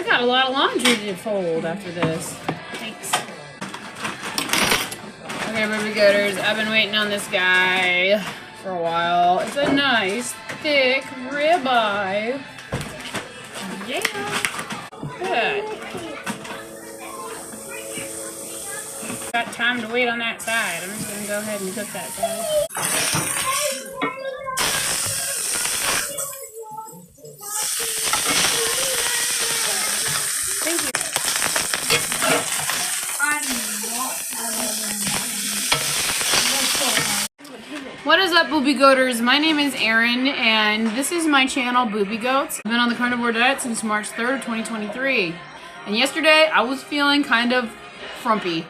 got a lot of laundry to fold after this. Thanks. Okay, Boobie Goaters, I've been waiting on this guy for a while. It's a nice, thick ribeye. Yeah. Good. Got time to wait on that side. I'm just gonna go ahead and cook that side. Thank you. What is up, Boobie Goaters? My name is Erin, and this is my channel, Boobie Goats. I've been on the carnivore diet since March 3rd, 2023. And yesterday, I was feeling kind of frumpy.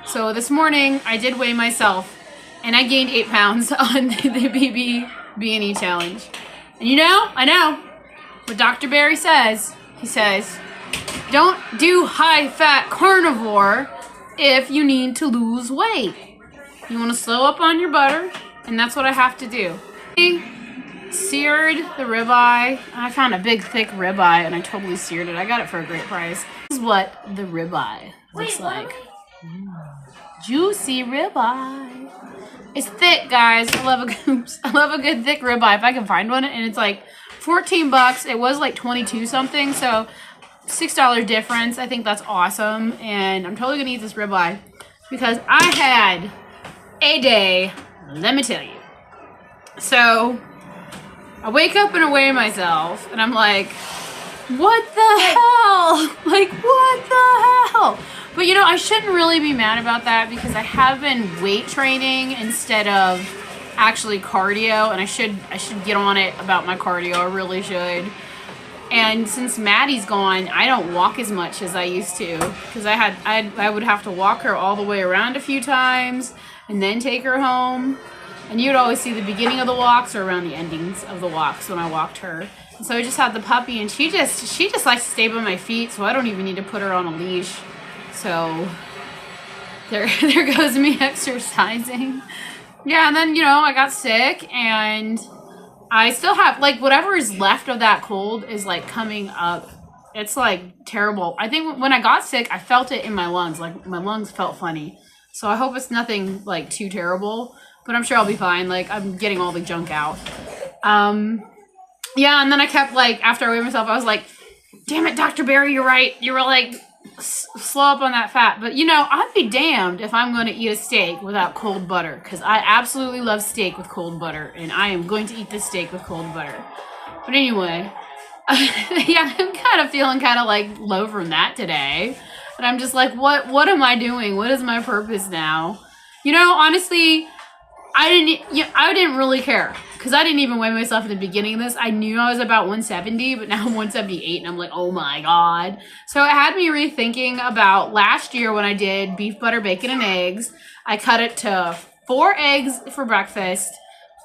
So this morning, I did weigh myself, and I gained 8 pounds on the BBBE challenge. And you know, I know what Dr. Barry says. He says, don't do high-fat carnivore if you need to lose weight. You want to slow up on your butter, and that's what I have to do. I seared the ribeye. I found a big, thick ribeye, and I totally seared it. I got it for a great price. This is what the ribeye looks like. Juicy ribeye. It's thick, guys. I love a good thick ribeye if I can find one, and it's like 14 bucks. It was like 22 something, so $6 difference. I think that's awesome, and I'm totally gonna eat this ribeye because I had a day, let me tell you. So I wake up and I weigh myself, and I'm like, what the hell? Like, what the hell? But you know, I shouldn't really be mad about that because I have been weight training instead of actually cardio, and I should get on it about my cardio. I really should. And since Maddie's gone, I don't walk as much as I used to because I would have to walk her all the way around a few times and then take her home. And you'd always see the beginning of the walks or around the endings of the walks when I walked her. And so I just had the puppy, and she just likes to stay by my feet, so I don't even need to put her on a leash. So there goes me exercising. Yeah, and then, you know, I got sick, and I still have, like, whatever is left of that cold is, like, coming up. It's, like, terrible. I think when I got sick, I felt it in my lungs. Like, my lungs felt funny. So I hope it's nothing, like, too terrible. But I'm sure I'll be fine. Like, I'm getting all the junk out. Yeah, and then I kept, like, after I weighed myself, I was like, damn it, Dr. Barry, you're right. You were, like, slow up on that fat. But, you know, I'd be damned if I'm going to eat a steak without cold butter. Because I absolutely love steak with cold butter. And I am going to eat this steak with cold butter. But anyway, yeah, I'm kind of feeling kind of, like, low from that today. And I'm just like, what am I doing? What is my purpose now? You know, honestly, I didn't really care. Because I didn't even weigh myself at the beginning of this. I knew I was about 170, but now I'm 178, and I'm like, oh my god. So it had me rethinking about last year when I did beef, butter, bacon, and eggs. I cut it to 4 eggs for breakfast,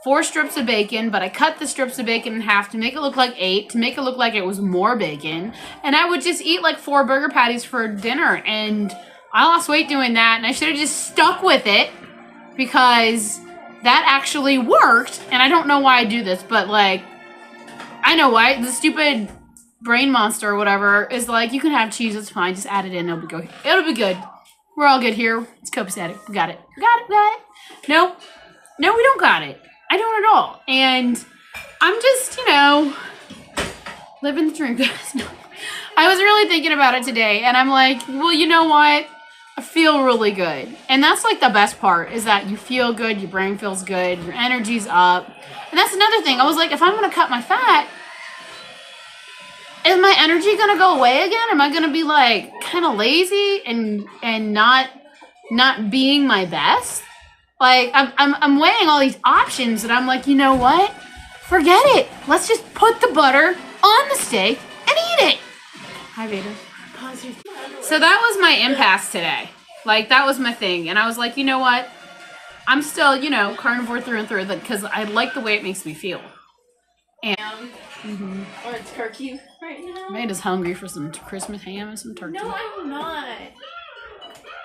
4 strips of bacon, but I cut the strips of bacon in half to make it look like 8, to make it look like it was more bacon. And I would just eat like 4 burger patties for dinner, and I lost weight doing that, and I should have just stuck with it because that actually worked. And I don't know why I do this, but like, I know why. The stupid brain monster or whatever is like, you can have cheese, it's fine, just add it in, it'll be good. We're all good here. It's copacetic. We got it. We got it. No, we don't got it. I don't at all. And I'm just, you know, living the dream. I was really thinking about it today, and I'm like, well, you know what? I feel really good. And that's like the best part, is that you feel good, your brain feels good, your energy's up. And that's another thing. I was like, if I'm going to cut my fat, is my energy going to go away again? Am I going to be like kind of lazy and not being my best? Like, I'm weighing all these options, and I'm like, you know what? Forget it. Let's just put the butter on the steak and eat it. Hi, Vader. So that was my impasse today. Like, that was my thing. And I was like, you know what? I'm still, you know, carnivore through and through, because I like the way it makes me feel. And or turkey right now. Made us hungry for some Christmas ham and some turkey. No, I'm not.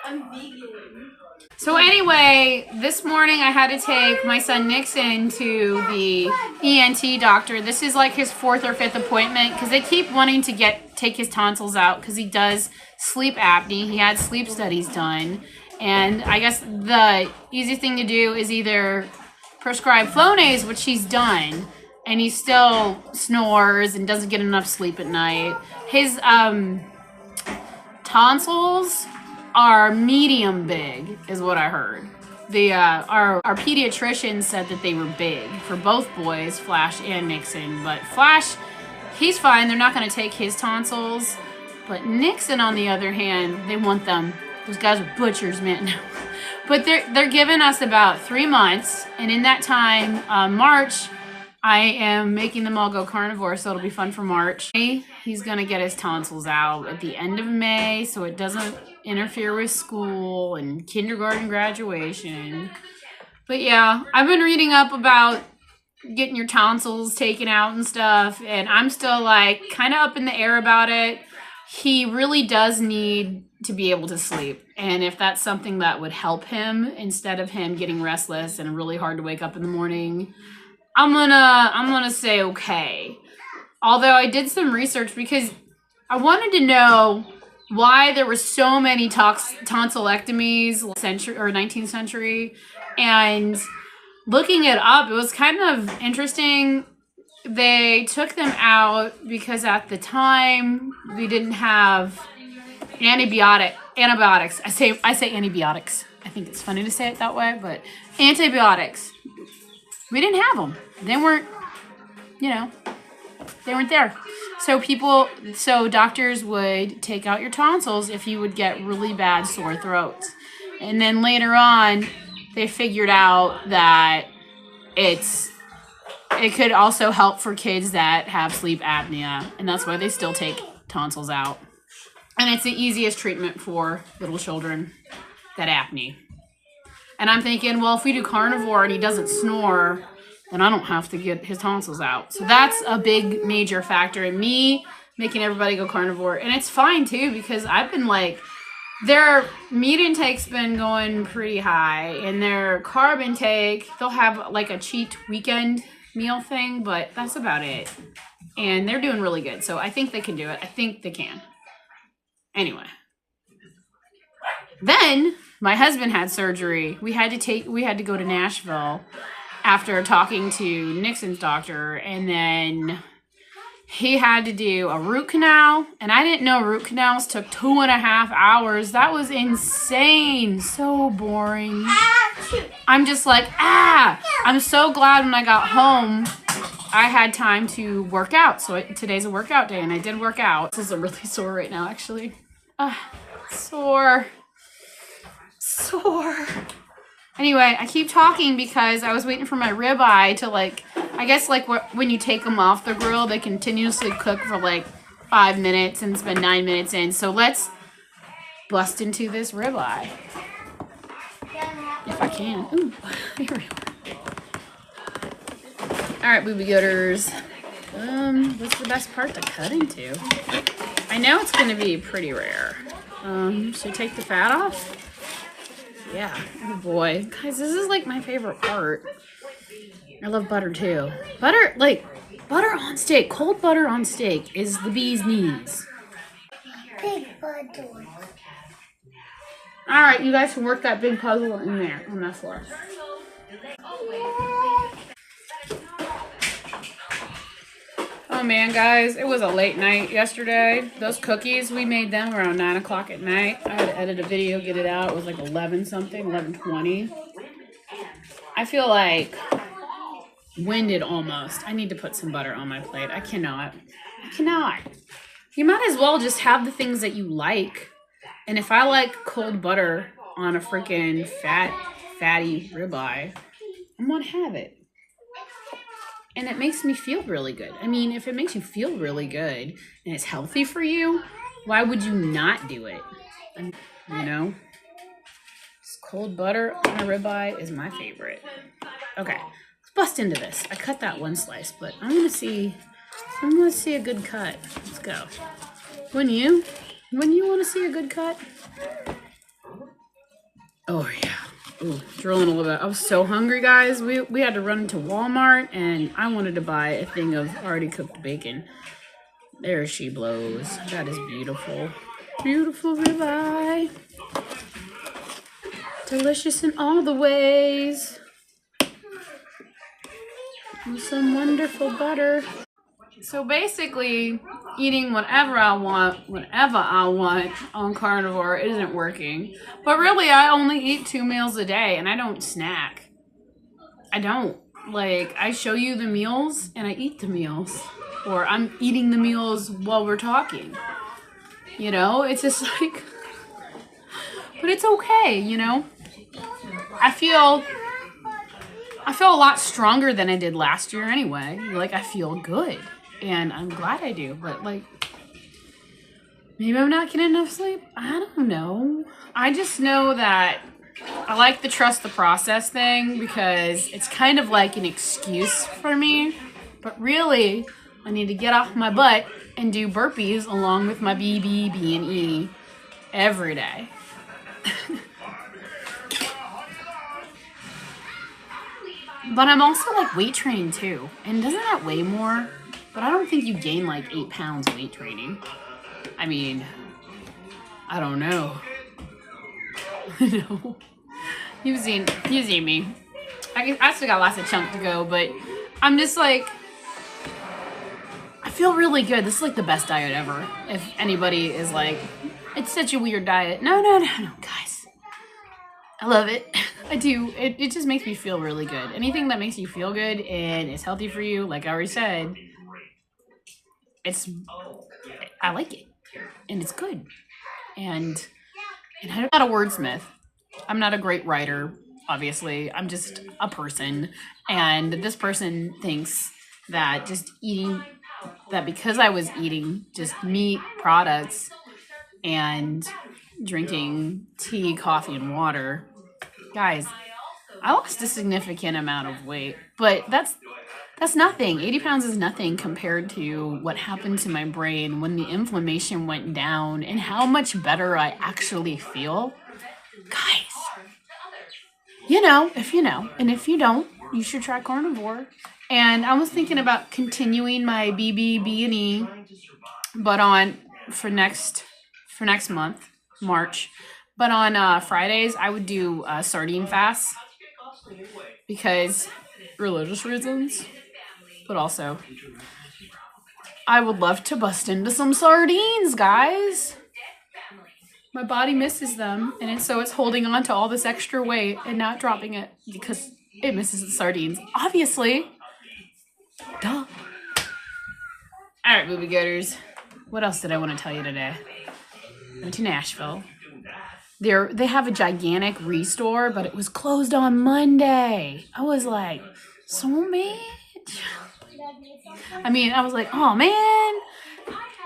I'm vegan. So anyway, this morning I had to take my son Nixon to the ENT doctor. This is like his 4th or 5th appointment because they keep wanting to get take his tonsils out because he does sleep apnea. He had sleep studies done. And I guess the easy thing to do is either prescribe Flonase, which he's done, and he still snores and doesn't get enough sleep at night. His tonsils are medium big, is what I heard. Our pediatrician said that they were big for both boys, Flash and Nixon. But Flash, he's fine. They're not going to take his tonsils. But Nixon, on the other hand, they want them. Those guys are butchers, man. But they're giving us about 3 months, and in that time, March, I am making them all go carnivore, so it'll be fun for March. He's gonna get his tonsils out at the end of May, so it doesn't interfere with school and kindergarten graduation. But yeah, I've been reading up about getting your tonsils taken out and stuff, and I'm still like kind of up in the air about it. He really does need to be able to sleep, and if that's something that would help him instead of him getting restless and really hard to wake up in the morning, I'm gonna say okay. Although I did some research because I wanted to know why there were so many tonsillectomies 19th century, and looking it up, it was kind of interesting. They took them out because at the time we didn't have antibiotics. I say antibiotics. I think it's funny to say it that way, but antibiotics. We didn't have them. They weren't, they weren't there. So doctors would take out your tonsils if you would get really bad sore throats. And then later on, they figured out that it could also help for kids that have sleep apnea, and that's why they still take tonsils out. And it's the easiest treatment for little children that apnea. And I'm thinking, well, if we do carnivore and he doesn't snore, then I don't have to get his tonsils out. So that's a big major factor in me making everybody go carnivore. And it's fine too, because I've been like, their meat intake's been going pretty high, and their carb intake, they'll have like a cheat weekend meal thing, but that's about it. And they're doing really good. So I think they can do it. I think they can. Anyway. Then my husband had surgery. We had to go to Nashville after talking to Nixon's doctor, and then he had to do a root canal, and I didn't know root canals took 2.5 hours. That was insane. So boring. I'm just like, I'm so glad when I got home, I had time to work out. So today's a workout day, and I did work out. This is really sore right now, actually. Sore. Anyway, I keep talking because I was waiting for my ribeye to I guess when you take them off the grill, they continuously cook for 5 minutes and spend 9 minutes in. So let's bust into this ribeye. If I can. Ooh, here we are. All right, Boobie Goaters. What's the best part to cut into? I know it's going to be pretty rare. Should I take the fat off? Yeah. Oh boy. Guys, this is my favorite part. I love butter too. Butter on steak. Cold butter on steak is the bee's knees. Big butter. Alright, you guys can work that big puzzle in there on that floor. Oh man, guys, it was a late night yesterday. Those cookies, we made them around 9 o'clock at night. I had to edit a video, get it out. It was 11 something, 11:20. I feel winded almost. I need to put some butter on my plate. I cannot. You might as well just have the things that you like. And if I like cold butter on a freaking fatty ribeye, I'm gonna have it. And it makes me feel really good. I mean, if it makes you feel really good and it's healthy for you, why would you not do it? Just cold butter on a ribeye is my favorite. Okay, let's bust into this. I cut that one slice, but I'm gonna see a good cut. Let's go. Wouldn't you want to see a good cut? Oh yeah. Ooh, drilling a little bit. I was so hungry, guys. We had to run to Walmart, and I wanted to buy a thing of already cooked bacon. There she blows. That is beautiful. Beautiful ribeye. Delicious in all the ways. With some wonderful butter. So basically, eating whatever I want, whenever I want on Carnivore isn't working. But really, I only eat 2 meals a day and I don't snack. I don't. Like, I show you the meals and I eat the meals. Or I'm eating the meals while we're talking. You know, it's just like, but it's okay, you know? I feel a lot stronger than I did last year anyway. Like, I feel good. And I'm glad I do. But, like, maybe I'm not getting enough sleep. I don't know. I just know that I like the trust the process thing because it's kind of like an excuse for me. But really, I need to get off my butt and do burpees along with my BBBE every day. But I'm also like weight training too. And doesn't that weigh more? But I don't think you gain like 8 pounds weight training. I mean, I don't know. No. You've seen me. I still got lots of chunk to go, but I'm just like, I feel really good. This is like the best diet ever. If anybody is like, it's such a weird diet. No, guys. I love it. I do. It just makes me feel really good. Anything that makes you feel good and is healthy for you, like I already said, I like it. And it's good. And I'm not a wordsmith. I'm not a great writer, obviously. I'm just a person. And this person thinks that because I was eating just meat products and drinking tea, coffee, and water, guys, I lost a significant amount of weight. But that's nothing. 80 pounds is nothing compared to what happened to my brain when the inflammation went down and how much better I actually feel. Guys, you know, if you know. And if you don't, you should try Carnivore. And I was thinking about continuing my BBBE, but for next month, March. But on Fridays, I would do sardine fasts because religious reasons. But also, I would love to bust into some sardines, guys. My body misses them, and it's holding on to all this extra weight and not dropping it because it misses the sardines. Obviously. Duh. All right, Boobie Goaters. What else did I want to tell you today? I went to Nashville. They have a gigantic restore, but it was closed on Monday. I was like, so mad. I was like, oh man.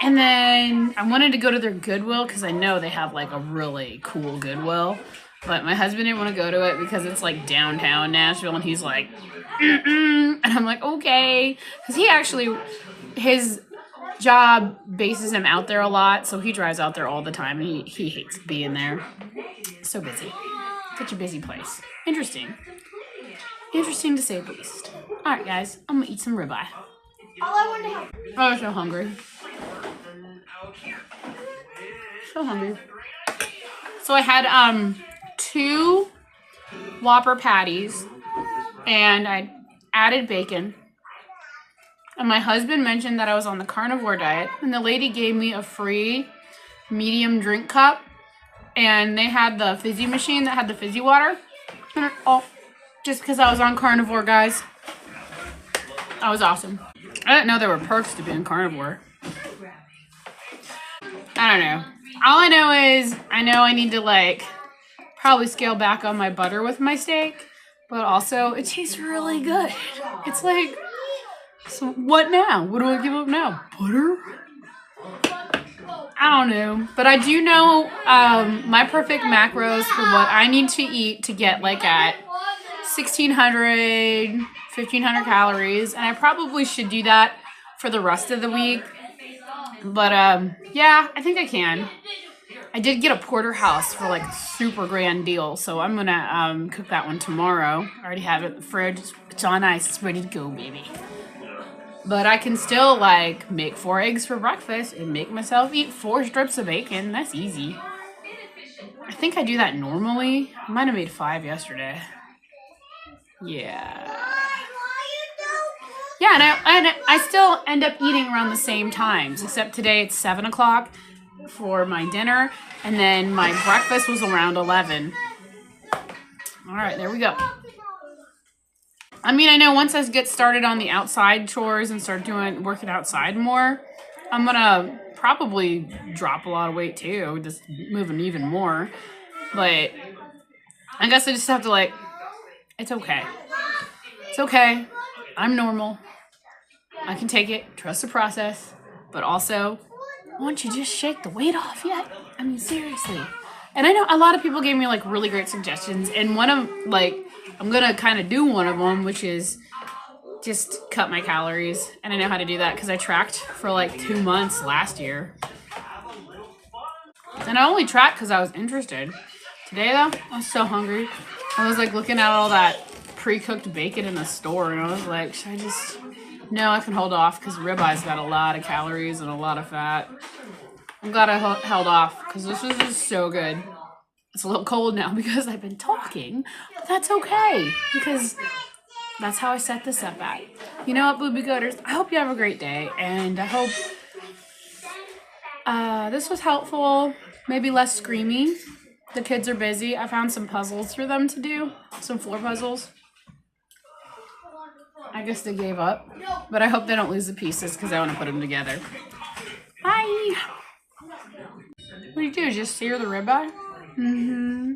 And then I wanted to go to their Goodwill because I know they have like a really cool Goodwill. But my husband didn't want to go to it because it's like downtown Nashville, and he's like, and I'm like, okay. Because his job bases him out there a lot, so he drives out there all the time, and he hates being there. So busy. Such a busy place. Interesting to say the least. All right, guys, I'm gonna eat some ribeye. I'm so hungry. So hungry. So I had 2 Whopper patties, and I added bacon. And my husband mentioned that I was on the carnivore diet, and the lady gave me a free medium drink cup, and they had the fizzy machine that had the fizzy water. And just because I was on carnivore, guys. That was awesome. I didn't know there were perks to being carnivore. I don't know. All I know is I need to like probably scale back on my butter with my steak, but also it tastes really good. It's like, so what now? What do I give up now? Butter? I don't know. But I do know my perfect macros for what I need to eat to get like at 1,600, 1,500 calories. And I probably should do that for the rest of the week. But yeah, I think I can. I did get a porterhouse for like a super grand deal, so I'm gonna cook that one tomorrow. I already have it in the fridge. It's on ice. It's ready to go, baby. But I can still like make 4 eggs for breakfast and make myself eat 4 strips of bacon. That's easy. I think I do that normally. I might have made 5 yesterday. Yeah. Yeah, and I still end up eating around the same times, except today it's 7 o'clock for my dinner, and then my breakfast was around 11. All right, there we go. I mean, I know once I get started on the outside chores and start working outside more, I'm gonna probably drop a lot of weight too, just moving even more. But I guess I just have to like, it's okay. It's okay. I'm normal. I can take it. Trust the process. But also, why don't you just shake the weight off yet? I mean, seriously. And I know a lot of people gave me like really great suggestions. And one of like, I'm going to kind of do one of them, which is just cut my calories. And I know how to do that because I tracked for like 2 months last year. And I only tracked because I was interested. Today though, I was so hungry. I was like looking at all that pre-cooked bacon in the store and I was like, should I just... No, I can hold off because ribeyes got a lot of calories and a lot of fat. I'm glad I held off because this is just so good. It's a little cold now because I've been talking, but that's okay because that's how I set this up at. You know what, Boobie Goaters? I hope you have a great day, and I hope this was helpful. Maybe less screamy. The kids are busy. I found some puzzles for them to do, some floor puzzles. I guess they gave up, but I hope they don't lose the pieces because I want to put them together. Bye! What do you do? Just sear the ribeye? Mm-hmm.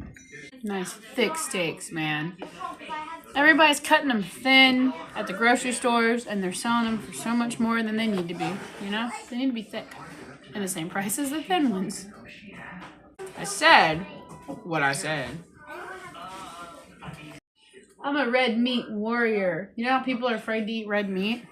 Nice thick steaks, man. Everybody's cutting them thin at the grocery stores, and they're selling them for so much more than they need to be, you know? They need to be thick. And the same price as the thin ones. I said what I said. I'm a red meat warrior. You know how people are afraid to eat red meat?